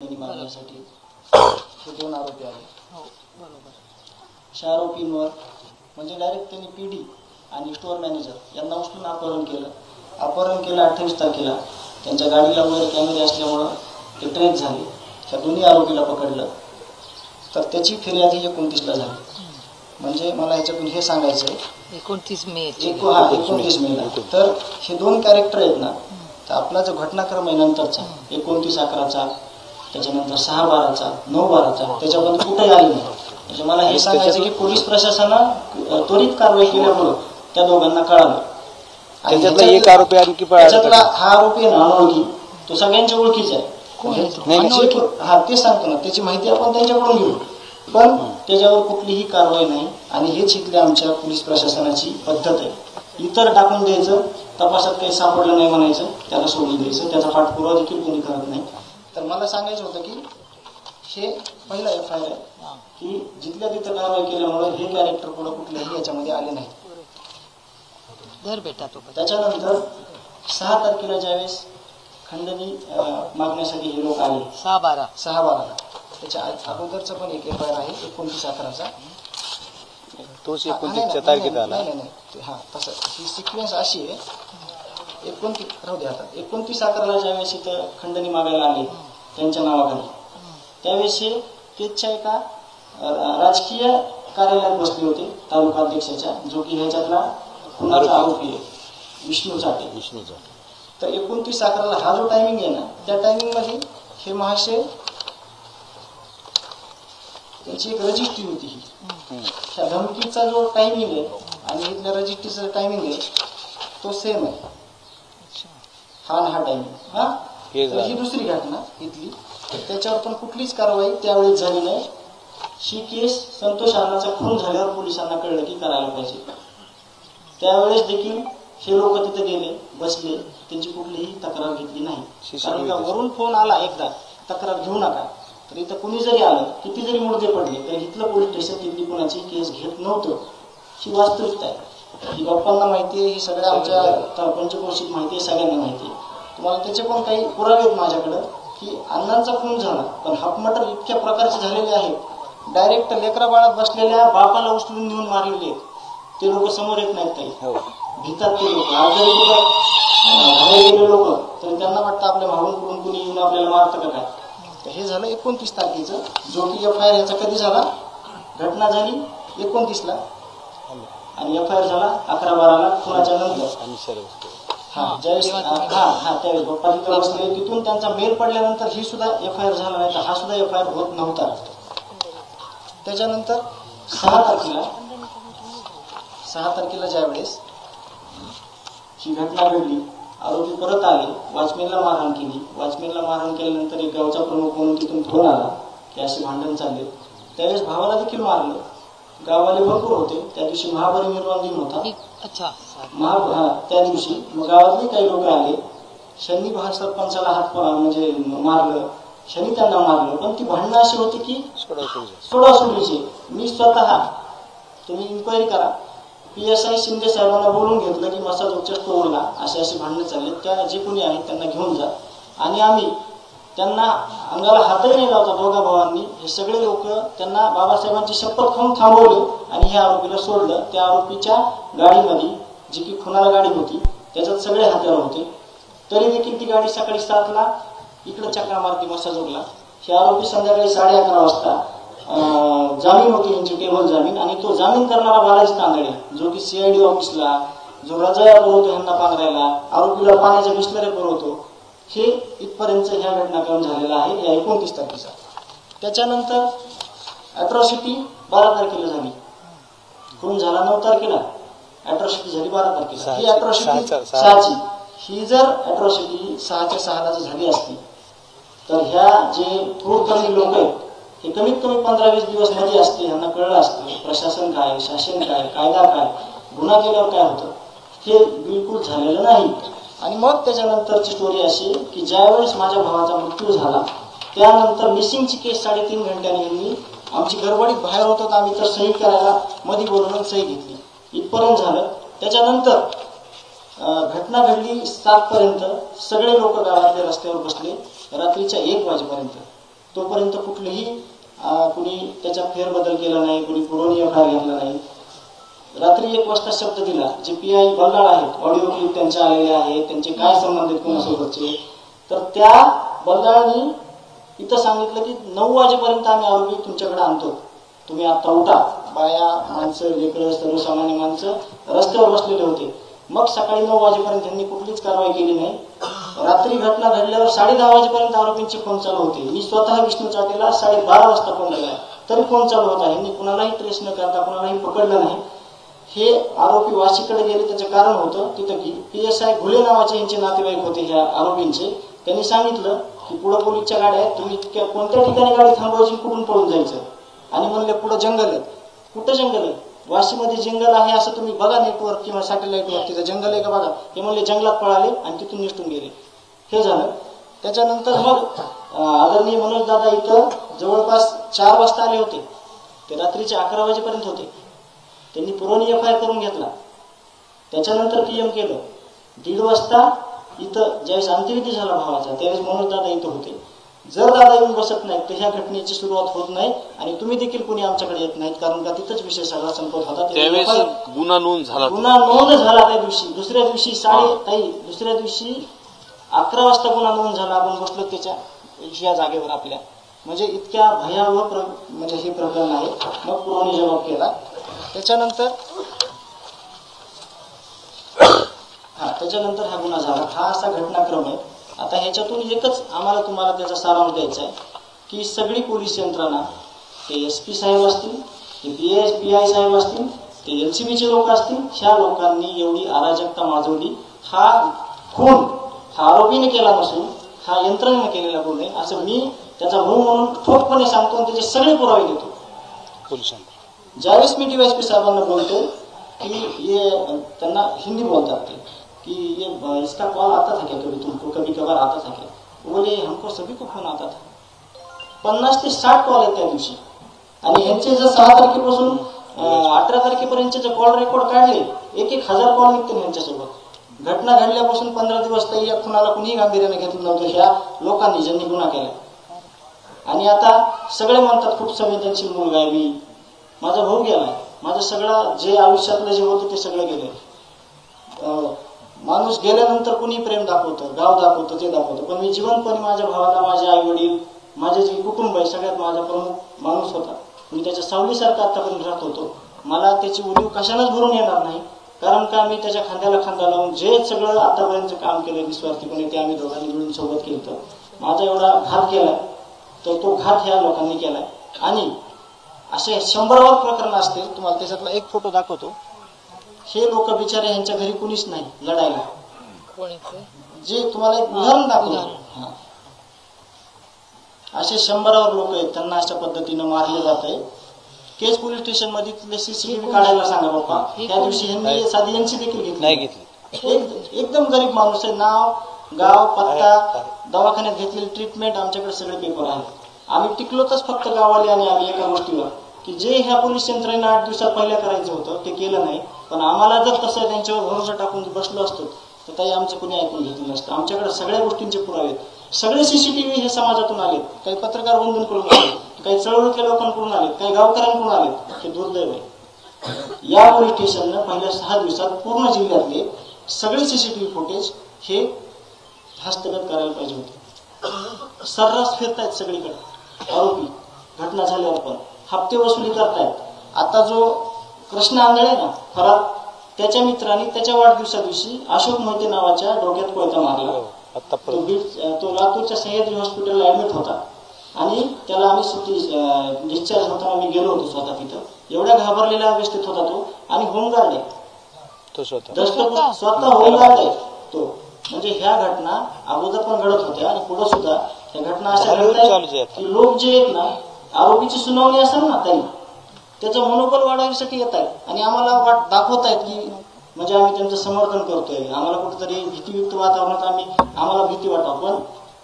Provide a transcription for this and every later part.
मारण्यासाठी हे दोन आरोपी आले. हो बरोबर. 4 आरोपींवर म्हणजे डायरेक्ट त्यांनी पीडी आणि स्टोअर मॅनेजर यांना उचलून अपहरण केलं. 28 तारखेला त्यांच्या गाडीला वगैरे कॅमेरे असल्यामुळं ते ट्रेक झाले. त्या दोन्ही आरोपीला पकडलं. तर त्याची फिर्याद ही 29ला झाली. म्हणजे मला ह्याच्यातून हे सांगायचं आहे 29 मे 29 मेला. तर हे दोन कॅरेक्टर आहेत ना, तर आपला जो घटनाक्रम आहे नंतरचा 29/11चा, त्याच्यानंतर 6/12चा, 9/12चा, त्याच्यामध्ये कुठेही आले नाही. म्हणजे मला हे सांगायचं की पोलीस प्रशासनानं त्वरित कारवाई केल्यामुळं त्या दोघांना कळालं. त्याच्यातला एक आरोपी आणखी त्याच्यातला हा आरोपी आहे ना, अनोळखी, तो सगळ्यांच्या ओळखीचा आहे. हा ते सांगतो ना, त्याची माहिती आपण त्यांच्याकडून घेऊ, पण त्याच्यावर कुठलीही कारवाई नाही. आणि हेच इथल्या आमच्या पोलीस प्रशासनाची पद्धत आहे. इतर टाकून द्यायचं, तपासात काही सापडलं नाही म्हणायचं, त्याला सोडून द्यायचं, त्याचा पाठपुरावा देखील कोणी करत नाही. तर मला सांगायचं होतं की हे पहिला FIR आहे की जिथल्या तिथं कारवाई केल्यामुळे हे कॅरेक्टर पुढे कुठल्याही याच्यामध्ये आले नाही. त्याच्यानंतर 6 तारखेला ज्यावेळेस खंडणी मागण्यासाठी हे लोक आले 6/12ला, त्याच्या अगोदरचा पण एक FIR आहे 29/11चा. तोच 29च्या तारखेत आला. नाही हा तसं ही सिक्वेन्स अशी आहे. 29/11ला ज्यावेळेस इथं खंडणी मागायला आले त्यांच्या नावाखाली, त्यावेळेस हे तेजच्या एका राजकीय कार्यालयात बसले होते तालुका अध्यक्षाच्या, जो की ह्याच्यातला खुनाचा आरोपी आहे विष्णू चाटे. तर 29/11ला हा जो टायमिंग आहे ना, त्या टायमिंग मध्ये हे महाशय त्याची एक रजिस्ट्री होती. ही ह्या धमकीचा जो टायमिंग आहे आणि इथल्या रजिस्ट्रीचा टायमिंग आहे तो सेम आहे. हा टायमिंग हा. तर ही दुसरी घटना इथली, त्याच्यावर पण कुठलीच कारवाई त्यावेळेस झाली नाही. ही केस संतोष अण्णाचा खून झाल्यावर पोलिसांना कळलं की करायला पाहिजे. त्यावेळेस देखील हे लोक तिथे गेले, बसले, त्यांची कुठलीही तक्रार घेतली नाही. कारण का वरून फोन आला एकदा, तक्रार घेऊ नका. तर इथं कुणी जरी आलं, किती जरी मुर्दे पडले, तर इथलं पोलीस स्टेशन तिथली कोणाची केस घेत नव्हतं. ही वास्तविकता आहे. ही बाप्पांना माहिती आहे, ही सगळ्या आमच्या पंचक्रोशीत माहिती आहे, सगळ्यांना माहिती आहे. तुम्हाला त्याचे पण काही पुरावे आहेत माझ्याकडं की अण्णांचा खून झाला, पण हाफमटर इतक्या प्रकारचे झालेले आहेत. डायरेक्ट लेकरा बाळात बसलेल्या बापाला उचलून नेऊन मारलेले आहेत. ते लोक समोर येत नाहीत काही, भीतात ते लोक. आज जरी कुठे गेले लोक, तर त्यांना वाटतं आपल्या भाऊंकडून कुणी येऊन आपल्याला मारतं का काय. तर हे झालं 29 तारखेचं, जो की FIR याचा कधी झाला, घटना झाली 29ला आणि FIR झाला 11/12ला खुनाच्या नंतर. ज्यावेळेस त्यावेळेस बाप्पा तिथं बसले, तिथून त्यांचा मेल पडल्यानंतर ही सुद्धा FIR झाला नाही, तर हा सुद्धा FIR होत नव्हता. त्याच्यानंतर 6 तारखेला ज्यावेळेस ही घटना घडली, आरोपी परत आले, वॉचमॅनला मारहाण केली. वॉचमॅनला मारहाण केल्यानंतर एक गावचा प्रमुख म्हणून तिथून फोन आला की असे भांडण चालले. त्यावेळेस भावाला देखील मारलं. गावाले भरपूर होते. त्या दिवशी महापरिनिर्वाण दिन होता. त्या दिवशी मग गावातले काही लोक आले. शनी सरपंचाला हात म्हणजे मारलं, शनी त्यांना मारलं. पण ती भांडणं अशी होती की सोडासोडीची. मी स्वतः, तुम्ही इन्क्वायरी करा, PSI शिंदे साहेबांना बोलून घेतलं की मसा चौकच्या स्टोअरला असे भांडणं चालले, त्या जे कोणी आहेत त्यांना घेऊन जा. आणि आम्ही त्यांना अंगाला हातही नाही लावता. दोघा भावांनी हे सगळे लोक त्यांना बाबासाहेबांची शपथ खाऊन थांबवले आणि ह्या आरोपीला सोडलं. त्या आरोपीच्या गाडीमध्ये, जी की खुनाला गाडी होती, त्याच्यात सगळे हत्यार होते. तरी देखील ती गाडी सकाळी 7ला इकडे चक्रा मारती मसाजोगला. हे आरोपी संध्याकाळी 11:30 वाजता जामीन होती यांची, टेबल जामीन. आणि तो जामीन करणारा बालाजी तांदळे, जो की CID ऑफिसला, जो रजाया पुरवतो ह्यांना पांघरायला, आरोपीला पाण्याच्या बिस्लऱ्या पुरवतो, हे इथपर्यंत ह्या घटनाक्रम झालेला आहे या 29 तारखेचा. त्याच्यानंतर अॅट्रॉसिटी 12 तारखेला झाली. खून झाला 9 तारखेला, अॅट्रॉसिटी झाली 12 तारखेला. ही अॅट्रॉसिटी 6ची. ही जर अॅट्रॉसिटी 6च्या 6ला जर झाली असती, तर ह्या जे क्रूरकर्मी लोक आहेत हे कमीत कमी 15-20 दिवस मध्ये असते. ह्यांना कळलं असतं प्रशासन काय, शासन काय, कायदा काय, गुन्हा केल्यावर काय होतं. हे बिलकुल झालेलं नाही. आणि मग त्याच्यानंतरची स्टोरी अशी की ज्यावेळेस माझ्या भावाचा मृत्यू झाला, त्यानंतर मिसिंगची केस 3.5 घंट्याने यांनी, आमची गडबडीत बाहेर होतो, आम्ही तर सही करायला मध्ये बोलून सही घेतली, इथपर्यंत झालं. त्याच्यानंतर घटना घडली 7 पर्यंत. सगळे लोक गावातल्या रस्त्यावर बसले रात्रीच्या 1 वाजेपर्यंत. तोपर्यंत कुठलीही कुणी त्याच्यात फेरबदल केला नाही, कुणी पुरवणी एफआयआर घेतला नाही. रात्री 1 वाजता शब्द दिला, जे PI बल्लाळ आहेत, ऑडिओ क्लिप त्यांच्या आलेले आहेत, त्यांचे काय संबंध आहेत कोणासोबतचे, तर त्या बल्लाळांनी इथं सांगितलं की 9 वाजेपर्यंत आम्ही आरोपी तुमच्याकडे आणतो, तुम्ही आता उठा. बाया, माणसं, लेकरं, सर्वसामान्य माणसं रस्त्यावर बसलेले होते. मग सकाळी 9 वाजेपर्यंत त्यांनी कुठलीच कारवाई केली नाही. रात्री घटना घडल्यावर 10:30 वाजेपर्यंत आरोपींचे फोन चालू होते. मी स्वतः विष्णू चाटेला 12:30 वाजता फोन केला, तरी फोन चालू होता. यांनी कुणालाही ट्रेस न करता कुणालाही पकडलं नाही. हे आरोपी वाशीकडे गेले, त्याचं कारण होतं तिथं की PSI घुले नावाचे यांचे नातेवाईक होते ह्या आरोपींचे. त्यांनी सांगितलं की पुढे पोलीसच्या गाड्या आहेत, तुम्ही कोणत्या ठिकाणी गाडी थांबवायची, कुठून पळून जायचं. आणि म्हणले पुढे जंगल आहे. कुठं जंगल आहे? वाशीमध्ये जंगल आहे असं तुम्ही बघा नेटवर्क किंवा सॅटेलाइटवर, तिथं जंगल आहे का बघा. हे म्हणले जंगलात पळाले आणि तिथून निसटून गेले. हे झालं. त्याच्यानंतर मग आदरणीय मनोज दादा इथं जवळपास 4 वाजता आले होते, ते रात्रीचे 11 वाजेपर्यंत होते. त्यांनी पुरवणी एफआयआर करून घेतला. त्याच्यानंतर PM केलं. 1:30 वाजता इथं ज्यावेळेस अंत्यविधी झाला भावाचा, त्यावेळेस मनोज दादा इथं होते. जर दादा येऊन बसत नाहीत तर ह्या घटनेची सुरुवात होत नाही आणि तुम्ही देखील कोणी आमच्याकडे येत नाहीत, कारण का तिथंच विषय सगळा संपत होता. गुन्हा नोंद झाला त्या दिवशी. दुसऱ्या दिवशी 11 वाजता गुन्हा नोंद झाला. आपण बसलो त्याच्या ह्या जागेवर आपल्या, म्हणजे इतक्या भयावह म्हणजे हे प्रकरण आहे. मग पुरवणी जबाब केला. त्याच्यानंतर हा गुन्हा झाला. हा असा घटनाक्रम आहे. आता ह्याच्यातून एकच आम्हाला तुम्हाला त्याचा सारांश द्यायचा आहे की सगळी पोलीस यंत्रणा, ते SP साहेब असतील, ते PI साहेब असतील, ते LCBचे लोक असतील, ह्या लोकांनी एवढी अराजकता माजवली. हा खून हा आरोपीने केला नसून हा यंत्रणेने केलेला गुन्हा आहे असं मी त्याचा भाऊ म्हणून ठोकपणे सांगतो आणि त्याचे सगळे पुरावे देतो. ज्यावेळेस मी DYSP साहेबांना बोलतो की ये त्यांना हिंदी बोलतात ते कि ये इसका कॉल आता था क्या कभी तुमको, कभी कभार आता था क्या. बोले हमको सभी को फोन आता था. 50 ते 60 कॉल आहेत त्या दिवशी. आणि यांचे जर 6 तारखेपासून 18 तारखेपर्यंतचे जे कॉल रेकॉर्ड काढले, 1,000 कॉल निघते यांच्यासोबत. घटना घडल्यापासून 15 दिवस तरी या खुनाला कुणीही गांभीर्याने घेतलं नव्हतं ह्या लोकांनी ज्यांनी गुन्हा केला. आणि आता सगळे म्हणतात खूप संवेदनशील मुलगा आहे मी. माझा भाऊ गेलाय, माझं सगळं जे आयुष्यातलं जे होतं ते सगळं गेलं. माणूस गेल्यानंतर कुणी प्रेम दाखवतं, गाव दाखवतं, ते दाखवतं, पण मी जिवंतपणे माझ्या भावाला, माझे आई वडील, माझे जे कुटुंब आहे सगळ्यात माझा प्रमुख माणूस होता. मी त्याच्या सावलीसारखा आतापर्यंत राहत होतो. मला त्याची उणीव कशालाच भरून येणार नाही, कारण का मी त्याच्या खांद्याला खांदा लावून जे सगळं आतापर्यंत काम केलं निस्वार्थीपणे ते आम्ही दोघांनी मिळून सोबत केलं. माझा एवढा घात केलाय तर तो घात ह्या लोकांनी केलाय. आणि असे 100वर प्रकरण असते. तुम्हाला त्याच्यातला एक फोटो दाखवतो. हे लोक बिचारे यांच्या घरी कुणीच नाही लढायला. जे तुम्हाला एक उदाहरण दाखवतो. असे 100वर लोक आहेत, त्यांना अशा पद्धतीनं मारले जात आहे. केज पोलीस स्टेशन मध्ये CCTV काढायला सांगा बाप्पा. त्या दिवशी यांनी साधी यांची देखील घेतली. एकदम गरीब माणूस आहे. नाव, गाव, पत्ता, दवाखान्यात घेतलेली ट्रीटमेंट, आमच्याकडे सगळे पेपर आहेत. आम्ही टिकलोच फक्त गावाले आणि आम्ही एका गोष्टीवर की जे ह्या पोलीस यंत्रणेला 8 दिवसात पहिल्या करायचं होतं ते केलं नाही. पण आम्हाला जर तसं त्यांच्यावर भरोसा टाकून बसलो असतो तर ताई आमचं कोणी ऐकून घेतलं नसतं. आमच्याकडे सगळ्या गोष्टींचे पुरावे आहेत. सगळे CCTV हे समाजातून आलेत. काही पत्रकार बंधूंकडून आले, काही चळवळीतल्या लोकांकडून आलेत, काही गावकऱ्यांकडून आलेत. हे दुर्दैव आहे. या पोलीस स्टेशननं पहिल्या 6 दिवसात पूर्ण जिल्ह्यातले सगळे CCTV फुटेज हे हस्तगत करायला पाहिजे होते. सर्रास फिरतायत सगळीकडे आरोपी. घटना झाल्यावर पण हप्ते वसुली करतायत. आता जो कृष्ण आंधळे ना फरार, त्याच्या मित्रांनी त्याच्या वाढदिवसा दिवशी अशोक मोहिते नावाच्या डोक्यात कोयता मारला. तो लातूरच्या सह्याद्री हॉस्पिटलला ऍडमिट होता आणि त्याला आम्ही डिस्चार्ज होताना मी गेलो होतो स्वतः तिथं. एवढ्या घाबरलेल्या अवस्थेत होता तो. आणि होमगार्ड आहे तो, स्वतः होमगार्ड आहे तो. म्हणजे ह्या घटना अगोदर पण घडत होत्या आणि पुढे सुद्धा ह्या घटना अशा घडतात की लोक जे आहेत ना, आरोपीची सुनावणी असेल ना तरी त्याचं मनोबल वाढवण्यासाठी येत आहेत आणि आम्हाला दाखवतायत की म्हणजे आम्ही त्यांचं समर्थन करतोय. आम्हाला कुठेतरी भीतीयुक्त वातावरणात आम्हाला भीती वाटावं. पण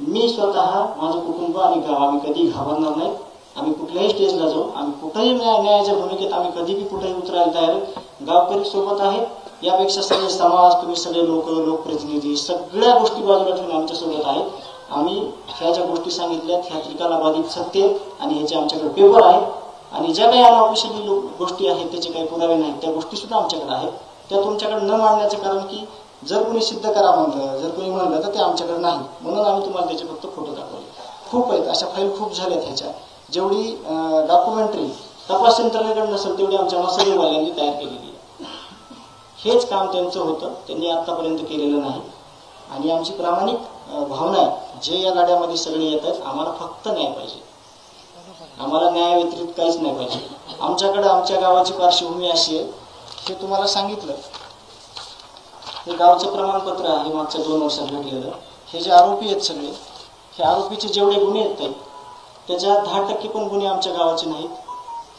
मी स्वतः, माझं कुटुंब आणि गाव आम्ही कधी घाबरणार नाही. आम्ही कुठल्याही स्टेजला जाऊ, आम्ही कुठेही न्यायाच्या भूमिकेत आम्ही कधी बी कुठेही उतरायला तयार. गावकरी सोबत आहेत. यापेक्षा सगळे समाज, तुम्ही सगळे लोकप्रतिनिधी सगळ्या गोष्टी बाजूला ठेवून आमच्या सोबत आहेत. आम्ही ह्या ज्या गोष्टी सांगितल्यात ह्या त्रिकालाबाधित सत्य आणि ह्याचे आमच्याकडे पेपर आहेत आणि ज्या काही अनऑफिशियल गोष्टी आहेत त्याचे काही पुरावे नाहीत त्या गोष्टी सुद्धा आमच्याकडे आहेत. त्या तुमच्याकडे न मांडण्याचं कारण की जर कोणी सिद्ध करा म्हणलं जर कोणी म्हणलं तर ते आमच्याकडे नाही म्हणून आम्ही तुम्हाला त्याचे फक्त फोटो दाखवले. खूप आहेत अशा फाईल खूप झाल्यात ह्याच्या. जेवढी डॉक्युमेंटरी तपास यंत्रणेकडे नसेल तेवढी आमच्या मसुदेवाल्यांनी तयार केलेली आहे. हेच काम त्यांचं होतं, त्यांनी आतापर्यंत केलेलं नाही. आणि आमची प्रामाणिक भावना आहे जे या गाड्यामध्ये सगळे येत आहेत आम्हाला फक्त न्याय पाहिजे. आम्हाला न्याय व्यतिरिक्त काहीच नाही पाहिजे. आमच्याकडे आमच्या गावाची पार्श्वभूमी अशी आहे हे तुम्हाला सांगितलं. हे गावचं प्रमाणपत्र आहे मागच्या 2 वर्षात भेटलेलं. हे जे आरोपी आहेत सगळे हे आरोपीचे जेवढे गुन्हे आहेत त्याच्या 10% पण गुन्हे आमच्या गावाचे नाहीत.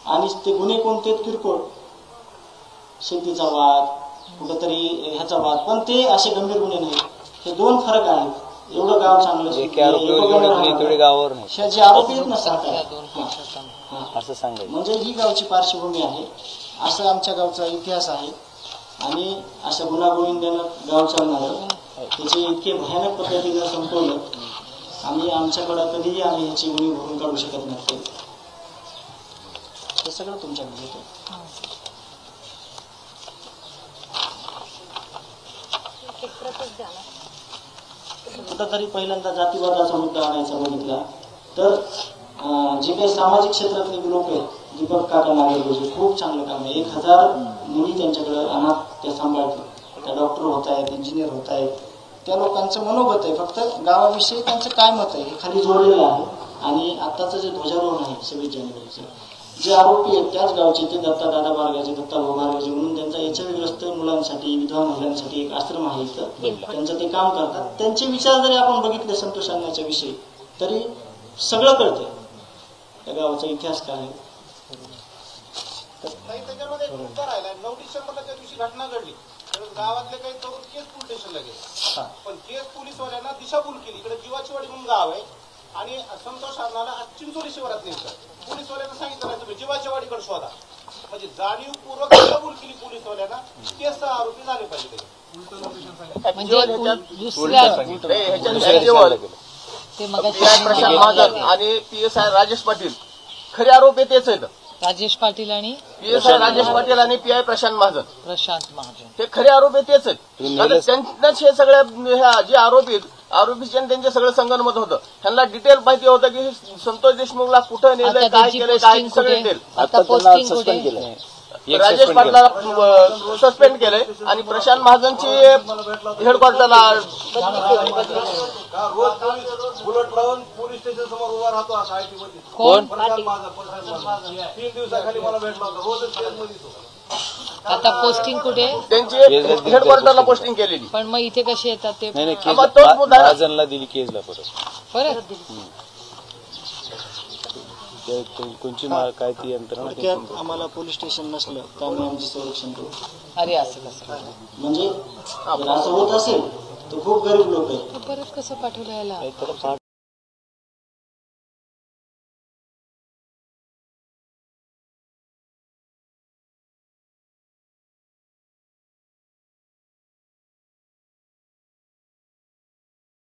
आणि ते गुन्हे कोणते आहेत किरकोळ शेतीचा वाद कुठंतरी ह्याचा वाद पण ते असे गंभीर गुन्हे नाहीत. हे 2 फरक आहेत. एवढं गाव चांगलं ह्या जे आरोपी आहेत ना असं सांगायचं म्हणजे ही गावची पार्श्वभूमी आहे. असं आमच्या गावचा इतिहास आहे आणि असं गुन्हागोविंदानं गाव चालणार त्याचे इतके भयानक पद्धतीनं संपवलं आम्ही आमच्याकडं कधीही आम्ही ह्याची उणीव भरून काढू शकत नसते. हे सगळं तुमच्याकडे येतं. कुठंतरी पहिल्यांदा जातीवादाचा मुद्दा आणायचा बघितला तर जे काही सामाजिक क्षेत्रातले लोक आहेत दीपक काका नागरगोजे खूप चांगलं काम आहे. 1000 मुली त्यांच्याकडे अनाथ त्या सांभाळतात. त्या डॉक्टर होत आहेत इंजिनियर होत आहेत. त्या लोकांचं मनोगत आहे. फक्त गावाविषयी त्यांचं काय मत आहे हे खाली जोडलेलं आहे. आणि आताचं जे ध्वजारोहण आहे 26 जानेवारीचं जे आरोपी आहेत त्याच गावचे ते दत्ता दादा बारगाजे दत्ता भाऊ बारगाजे म्हणून त्यांचा एचआयव्हीग्रस्त मुलांसाठी विधवा महिलांसाठी एक आश्रम आहे इथं त्यांचं ते काम करतात. त्यांचे विचार जरी आपण बघितले संतोष अण्णाच्या विषयी तरी सगळं कळतंय त्या गावाचा इतिहास काय आहे. त्याच्यामध्ये एक मुद्दा राहिला 9 डिसेंबरला त्या दिवशी घटना घडली गावातले काही तरुण केस पोलीस स्टेशनला गेले पण केस पोलीसवाल्यांना दिशाभूल केली. इकडे जीवाचीवाडी म्हणून गाव आहे आणि संतोष अण्णाला चिंचोली शिवारात नेलं. पोलीसवाल्यांना सांगितलं नाही तुम्ही जीवाचीवाडीकडे शोधा म्हणजे जाणीवपूर्वक दिशाभूल केली पोलीसवाल्यांना. केस आरोपी झाले पाहिजे. प्रशांत महाजन आणि पीएसआय राजेश पाटील खरे आरोपी तेच आहेत. राजेश पाटील आणि पीएसआय राजेश पाटील आणि पीआय प्रशांत महाजन हे खरे आरोपी तेच आहेत. त्यांनाच हे सगळ्या जे आरोपीचे त्यांचे सगळं संगनमत होतं. त्यांना डिटेल माहिती होतं की संतोष देशमुखला कुठं नेलंय काय केलंय काय सगळं डिटेल. राजेश पाटलाला सस्पेंड केलंय आणि प्रशांत महाजनची हेडक्वार्टरला बुलेट लावून पोलीस स्टेशन समोर उभा राहतो असा आहे कोण 3 दिवसाखाली मला भेटला होता रोजच केसमध्ये. आता पोस्टिंग कुठे त्यांची हेडक्वार्टरला पोस्टिंग केलेली पण मग इथे कशी येतात ते महाजनला दिली केसला परत कोणची काय ती यंत्रणा आम्हाला पोलीस स्टेशन नसलं तर आम्ही आमचे संरक्षण करू. अरे असं कसं म्हणजे असं होत असेल तर खूप गरीब लोक आहेत परत कसं पाठवलं याला